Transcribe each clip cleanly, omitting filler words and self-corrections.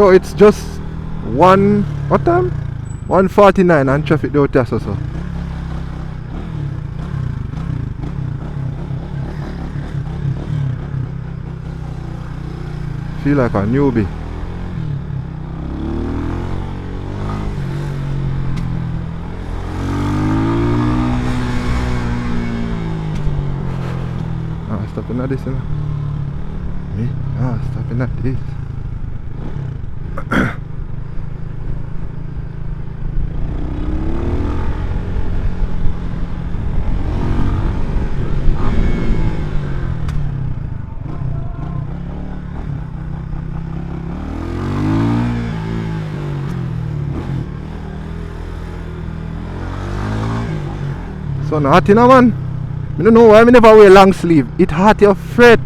Bro, it's just what time? 1:49 and traffic out there, so. Feel like a newbie. Stopping at this, you know. Me? Stopping at this. So hot, you know, man. I don't know why I never wear long sleeve. It hot, you fret.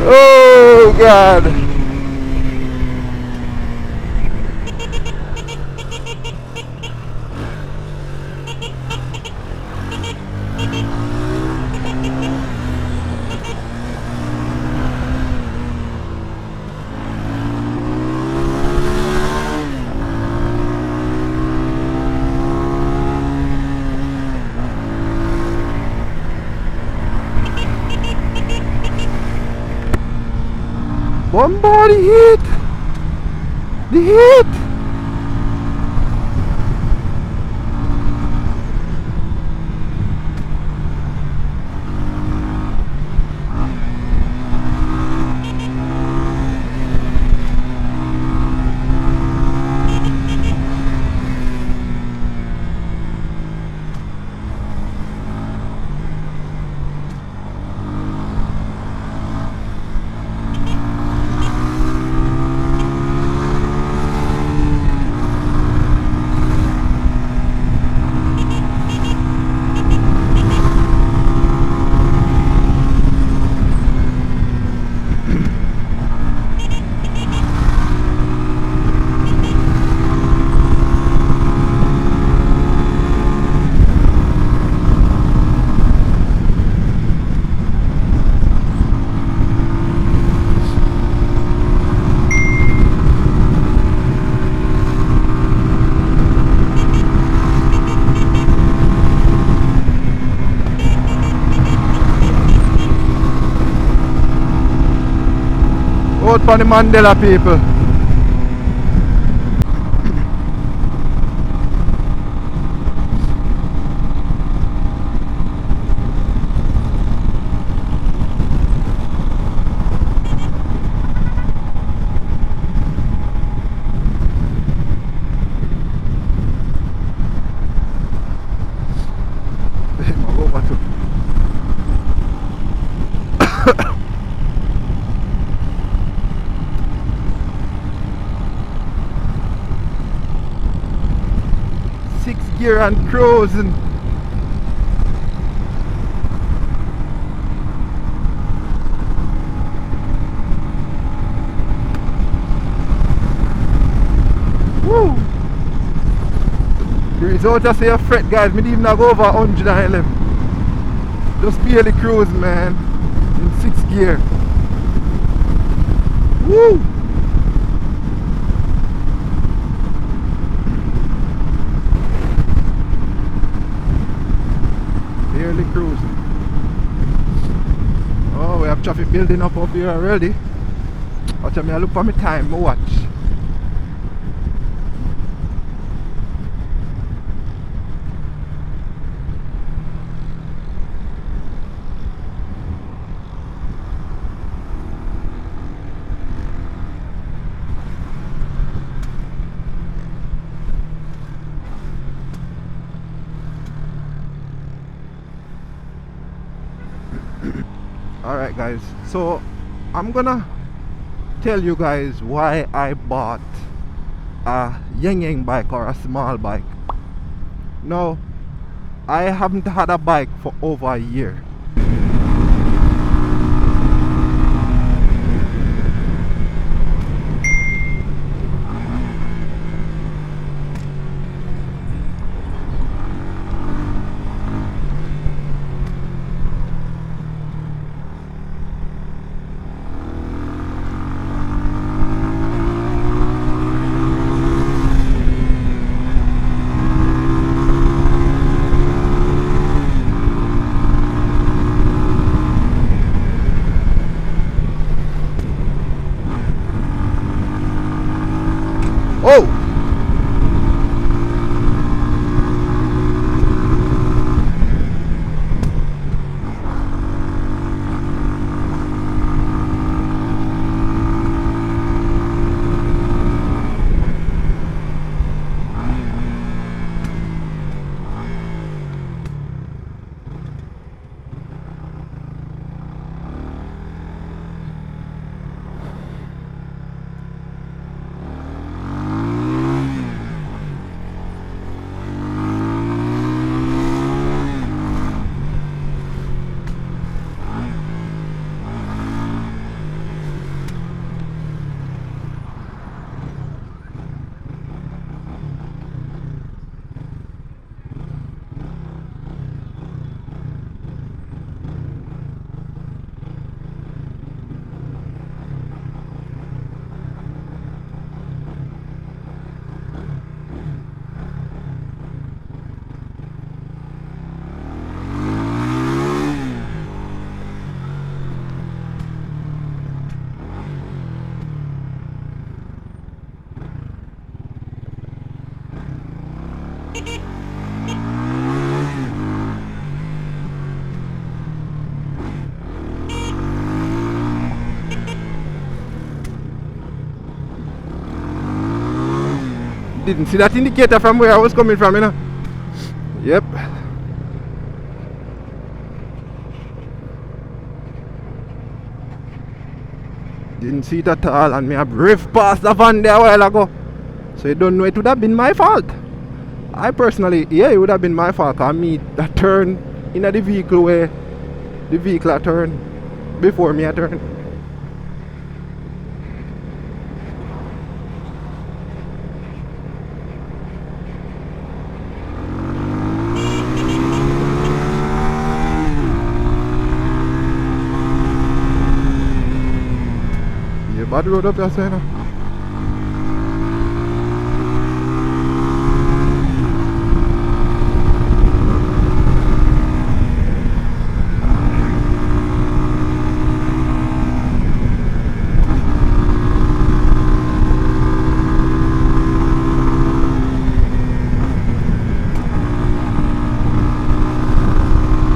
Oh God. One body hit! The hit! Out for the Mandela people. gear and cruising. Woo! The result I say a fret, guys. Me didn't even go over 111. Just barely cruising, man. In 6th gear. Woo! Barely cruising. Oh, we have traffic building up here already. Watch me, I look for my time, my watch. Alright guys, so I'm gonna tell you guys why I bought a Yeng bike or a small bike. Now, I haven't had a bike for over a year. Oh! Didn't see that indicator from where I was coming from, you know. Yep. Didn't see it at all, and me have riffed past the van there a while ago. So you don't know, it would have been my fault. I personally, yeah, it would have been my fault, because me that turn in the vehicle where the vehicle turn before me I turn. Bad road up there, saying.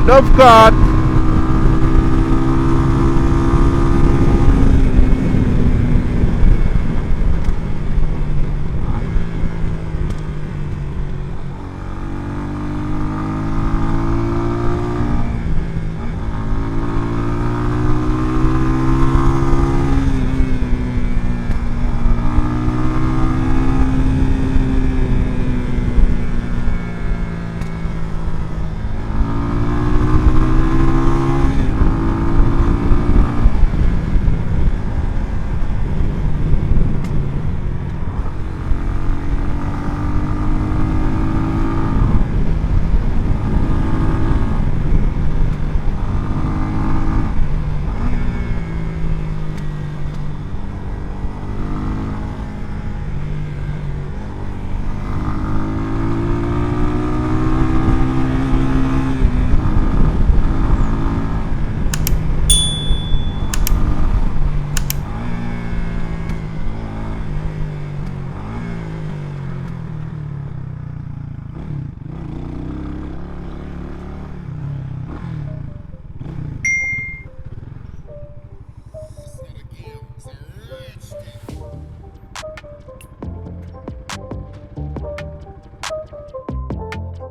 Love God.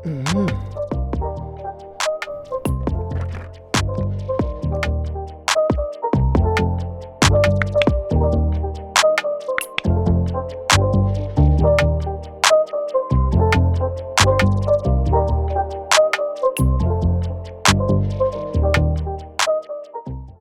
Mhm.